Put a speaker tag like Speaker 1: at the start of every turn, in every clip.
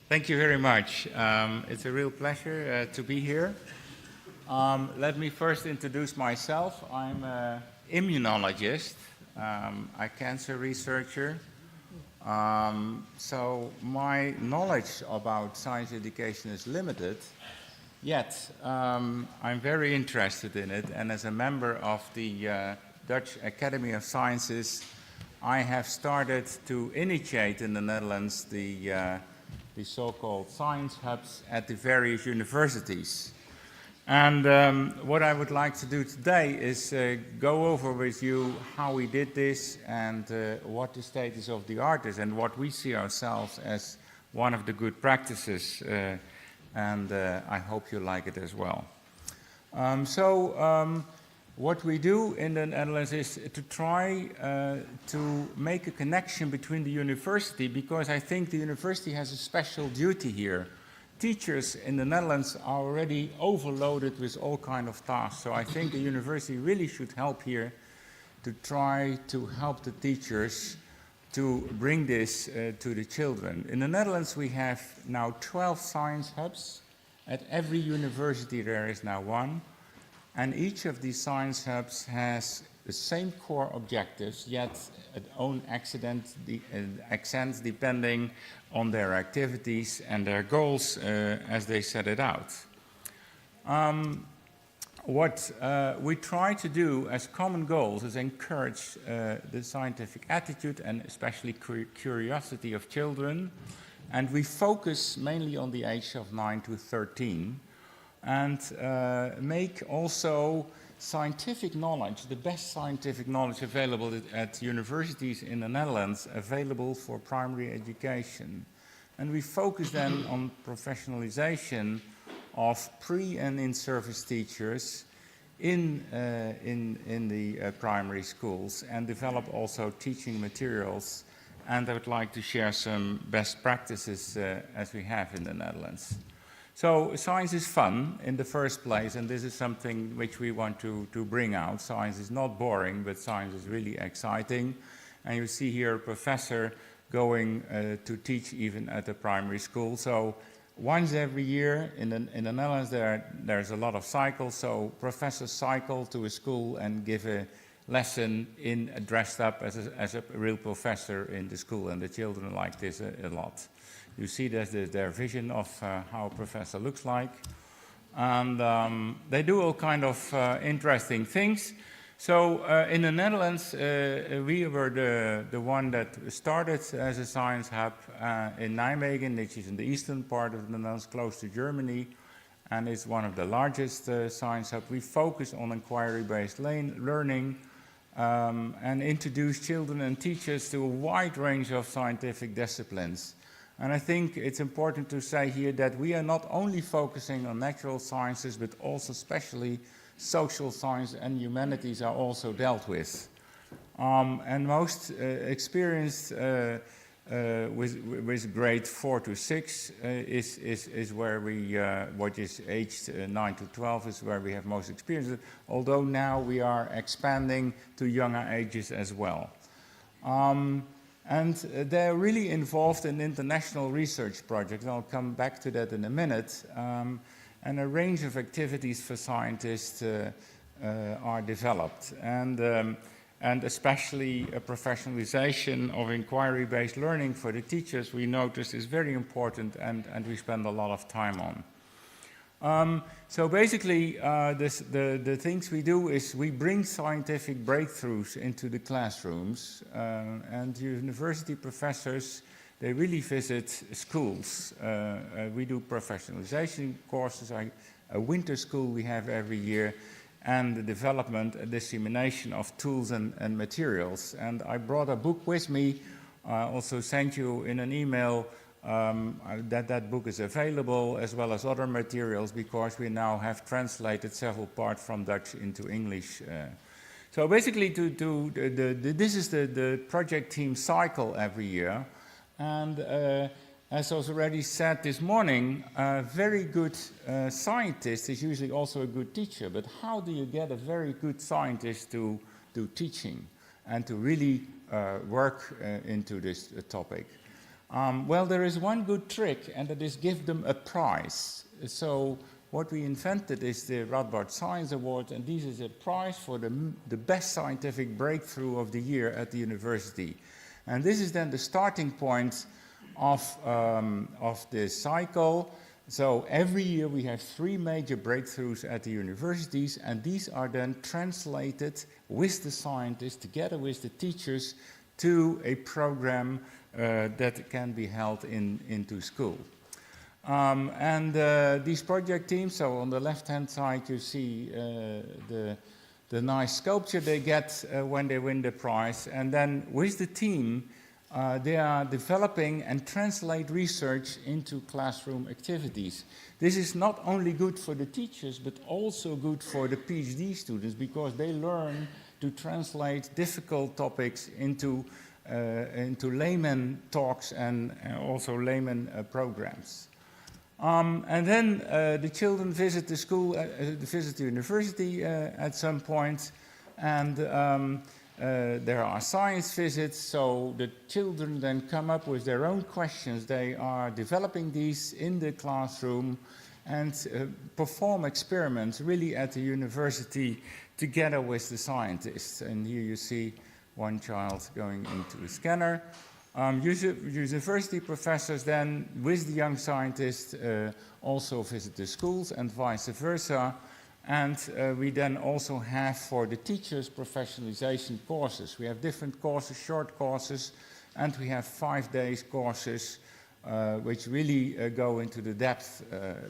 Speaker 1: Thank you very much. It's a real pleasure to be here. Let me first introduce myself. I'm an immunologist, a cancer researcher. So my knowledge about science education is limited, yet I'm very interested in it. And as a member of the Dutch Academy of Sciences, I have started to initiate in the Netherlands the so-called science hubs at the various universities. And what I would like to do today is go over with you how we did this and what the status of the art is and what we see ourselves as one of the good practices. And I hope you like it as well. What we do in the Netherlands is to try to make a connection between the university, because I think the university has a special duty here. Teachers in the Netherlands are already overloaded with all kinds of tasks, so I think the university really should help here to try to help the teachers to bring this to the children. In the Netherlands we have now 12 science hubs. At every university there is now one. And each of these science hubs has the same core objectives, yet its own accents depending on their activities and their goals as they set it out. What we try to do as common goals is encourage the scientific attitude and especially curiosity of children. And we focus mainly on the age of 9 to 13. And make also scientific knowledge, the best scientific knowledge available at universities in the Netherlands, available for primary education. And we focus then on professionalization of pre- and in-service teachers in the primary schools, and develop also teaching materials. And I would like to share some best practices as we have in the Netherlands. So science is fun in the first place, and this is something which we want to bring out. Science is not boring, but science is really exciting. And you see here a professor going to teach even at a primary school. So once every year in the Netherlands there's a lot of cycles, so professors cycle to a school and give a lesson dressed up as a real professor in the school, and the children like this a lot. You see there's their vision of how a professor looks like. And they do all kind of interesting things. So in the Netherlands, we were the one that started as a science hub in Nijmegen, which is in the eastern part of the Netherlands, close to Germany. And it's one of the largest science hubs. We focus on inquiry-based learning and introduce children and teachers to a wide range of scientific disciplines. And I think it's important to say here that we are not only focusing on natural sciences, but also especially social science and humanities are also dealt with. And most experienced with grade 4 to 6 is where we, what is aged 9 to 12 is where we have most experience, although now we are expanding to younger ages as well. And they're really involved in international research projects, and I'll come back to that in a minute. And a range of activities for scientists are developed. And especially a professionalization of inquiry-based learning for the teachers, we notice is very important, and we spend a lot of time on. So basically, the things we do is we bring scientific breakthroughs into the classrooms, and university professors, they really visit schools. We do professionalization courses, a Winterschool we have every year, and the development and dissemination of tools and materials. And I brought a book with me, also sent you in an email that book is available, as well as other materials, because we now have translated several parts from Dutch into English. So basically, this is the project team cycle every year. And as I was already said this morning, a very good scientist is usually also a good teacher. But how do you get a very good scientist to do teaching and to really work into this topic? Well, there is one good trick, and that is give them a prize. So what we invented is the Radboud Science Award, and this is a prize for the best scientific breakthrough of the year at the university. And this is then the starting point of the cycle. So every year we have 3 major breakthroughs at the universities, and these are then translated with the scientists, together with the teachers, to a program that can be held into school. These project teams, so on the left-hand side you see the nice sculpture they get when they win the prize, and then with the team they are developing and translate research into classroom activities. This is not only good for the teachers but also good for the PhD students, because they learn to translate difficult topics into layman talks and also layman programs. And then the children visit the school, visit the university at some point, and there are science visits, so the children then come up with their own questions. They are developing these in the classroom and perform experiments really at the university together with the scientists. And here you see one child going into a scanner. University professors then, with the young scientists, also visit the schools and vice versa. And we then also have for the teachers professionalization courses. We have different courses, short courses, and we have 5 days courses which really go into the depth,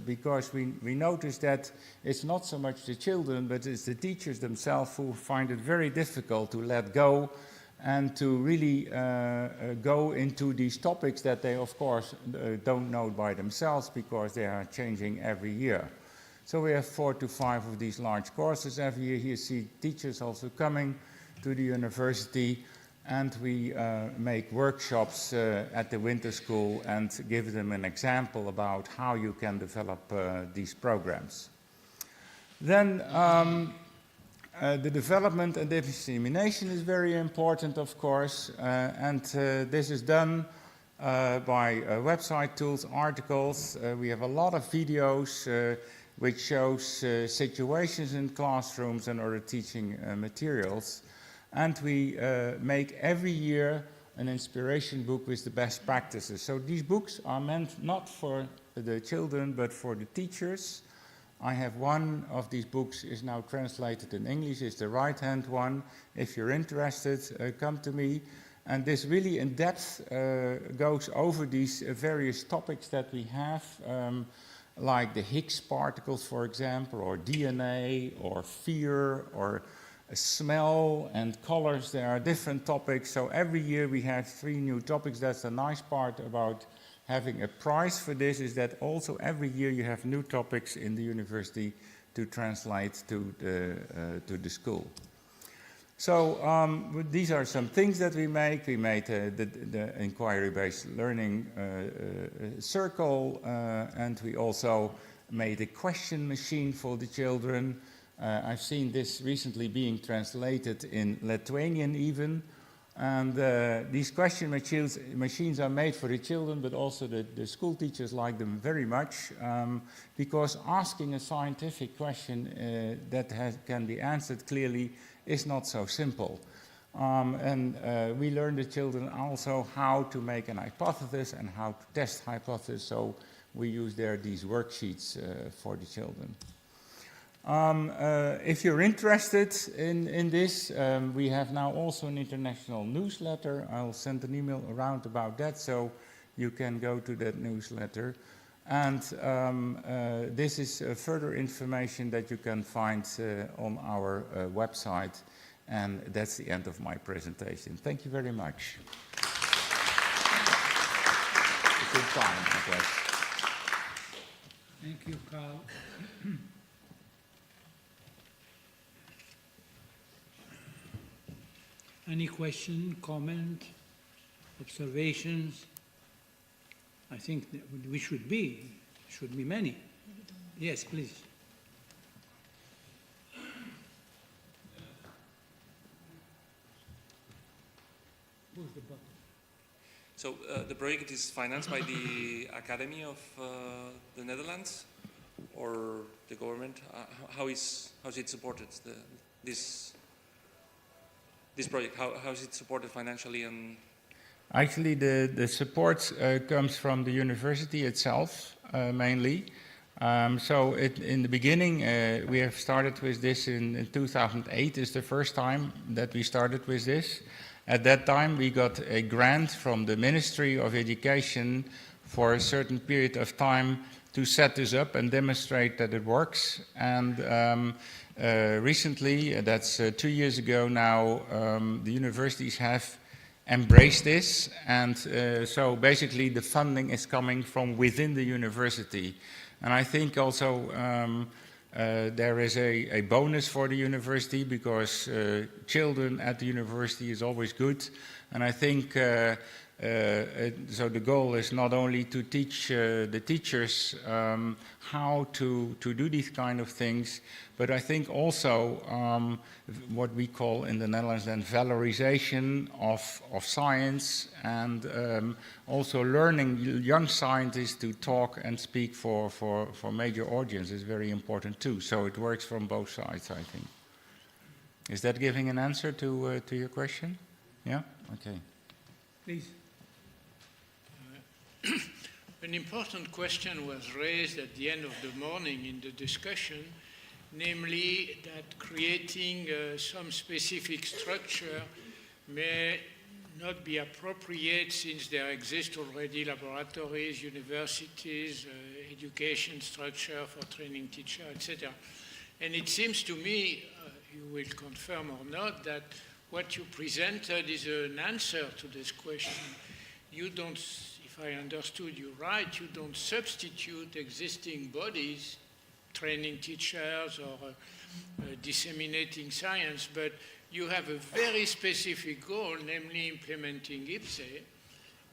Speaker 1: because we notice that it's not so much the children, but it's the teachers themselves who find it very difficult to let go and to really go into these topics that they, of course, don't know by themselves, because they are changing every year. So we have 4 to 5 of these large courses every year. Here you see teachers also coming to the university, and we make workshops at the Winterschool and give them an example about how you can develop these programs. Then the development and dissemination is very important, of course, and this is done by website tools, articles. We have a lot of videos which shows situations in classrooms and other teaching materials. And we make every year an inspiration book with the best practices. So these books are meant not for the children, but for the teachers. I have one of these books is now translated in English. It's the right-hand one. If you're interested, come to me. And this really in depth goes over these various topics that we have, like the Higgs particles, for example, or DNA, or fear, or smell and colors. There are different topics. So every year we have 3 new topics. That's the nice part about having a prize for this, is that also every year you have new topics in the university to translate to the school. So these are some things that we make. We made the inquiry-based learning circle, and we also made a question machine for the children. I've seen this recently being translated in Lithuanian even. And these question machines are made for the children, but also the school teachers like them very much, because asking a scientific question that can be answered clearly is not so simple. We learn the children also how to make an hypothesis and how to test hypotheses, so we use these worksheets for the children. If you're interested in this, we have now also an international newsletter. I'll send an email around about that, so you can go to that newsletter. And this is further information that you can find on our website. And that's the end of my presentation. Thank you very much. A good time, I guess.
Speaker 2: Thank you, Carl. Any question, comment, observations? I think that we should be many. Yes, please. Push the button.
Speaker 3: So the project is financed by the Académie of the Netherlands, or the government. How is it supported? This project. How is it supported financially and?
Speaker 1: Actually, the support comes from the university itself mainly. So in the beginning, we have started with this in 2008 is the first time that we started with this. At that time, we got a grant from the Ministry of Education for a certain period of time to set this up and demonstrate that it works. And recently, that's 2 years ago now, the universities have embraced this. And so basically, the funding is coming from within the university. And I think also there is a bonus for the university because children at the university is always good. And I think so the goal is not only to teach the teachers how to do these kind of things, but I think also what we call in the Netherlands then valorization of science, and also learning young scientists to talk and speak for major audience is very important too. So it works from both sides, I think. Is that giving an answer to your question? Yeah? Okay.
Speaker 2: Please.
Speaker 4: An important question was raised at the end of the morning in the discussion, namely that creating some specific structure may not be appropriate since there exist already laboratories, universities, education structure for training teachers, etc. And it seems to me, you will confirm or not, that what you presented is an answer to this question. You don't, if I understood you right, you don't substitute existing bodies, training teachers or disseminating science, but you have a very specific goal, namely implementing IPSE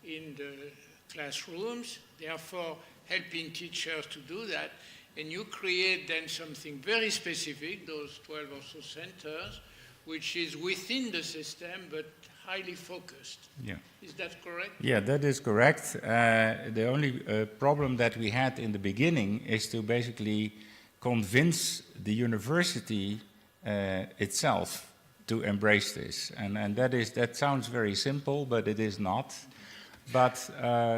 Speaker 4: in the classrooms, therefore helping teachers to do that, and you create then something very specific, those 12 or so centers, which is within the system, but highly focused.
Speaker 1: Yeah.
Speaker 4: Is that correct?
Speaker 1: Yeah, that is correct. The only problem that we had in the beginning is to basically convince the university itself to embrace this. And that sounds very simple, but it is not. But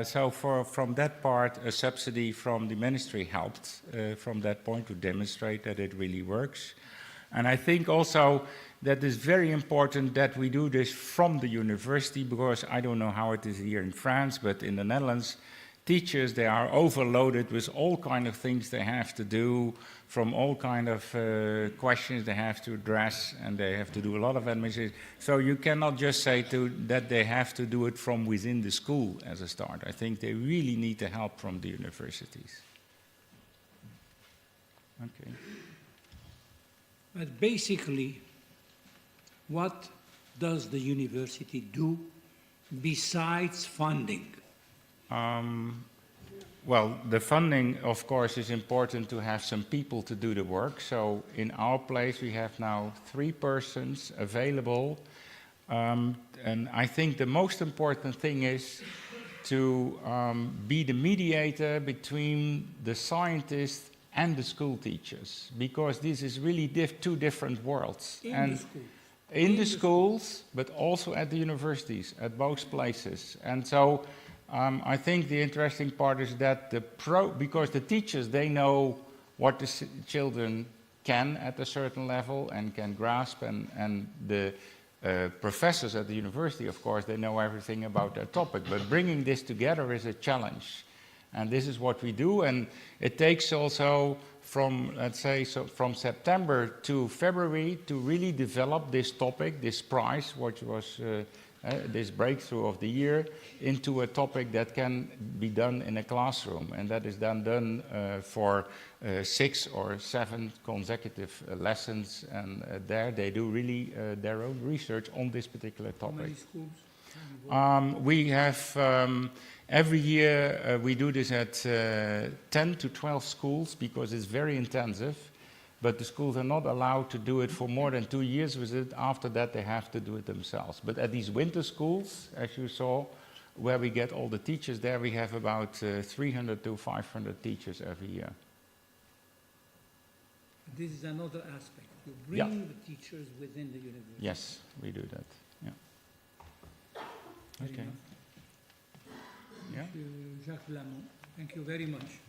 Speaker 1: so from that part, a subsidy from the ministry helped from that point to demonstrate that it really works. And I think also that is very important that we do this from the university, because I don't know how it is here in France, but in the Netherlands, teachers, they are overloaded with all kind of things they have to do, from all kind of questions they have to address, and they have to do a lot of administration. So you cannot just say that they have to do it from within the school as a start. I think they really need the help from the universities. Okay.
Speaker 2: But basically, what does the university do besides funding?
Speaker 1: Well, the funding, of course, is important to have some people to do the work. So in our place, we have now 3 persons available. And I think the most important thing is to be the mediator between the scientists and the school teachers, because this is really 2 different worlds. In the schools, but also at the universities, at both places. And so I think the interesting part is that because the teachers, they know what the children can at a certain level and can grasp, and the professors at the university, of course, they know everything about their topic. But bringing this together is a challenge. And this is what we do, and it takes also from, let's say, from September to February to really develop this topic, this prize, which was this breakthrough of the year, into a topic that can be done in a classroom. And that is then done for 6 or 7 consecutive lessons, and there they do really their own research on this particular topic.
Speaker 2: How many schools?
Speaker 1: We have every year we do this at 10 to 12 schools, because it's very intensive, but the schools are not allowed to do it for more than 2 years with it. After that, they have to do it themselves. But at these winter schools, as you saw, where we get all the teachers, there we have about 300 to 500 teachers every year.
Speaker 2: This is another aspect. You bring
Speaker 1: Yeah.
Speaker 2: the teachers within the university.
Speaker 1: Yes, we do that. Yeah.
Speaker 2: Very
Speaker 1: Okay.
Speaker 2: enough.
Speaker 1: Yeah.
Speaker 2: Monsieur Jacques Lamont, thank you very much.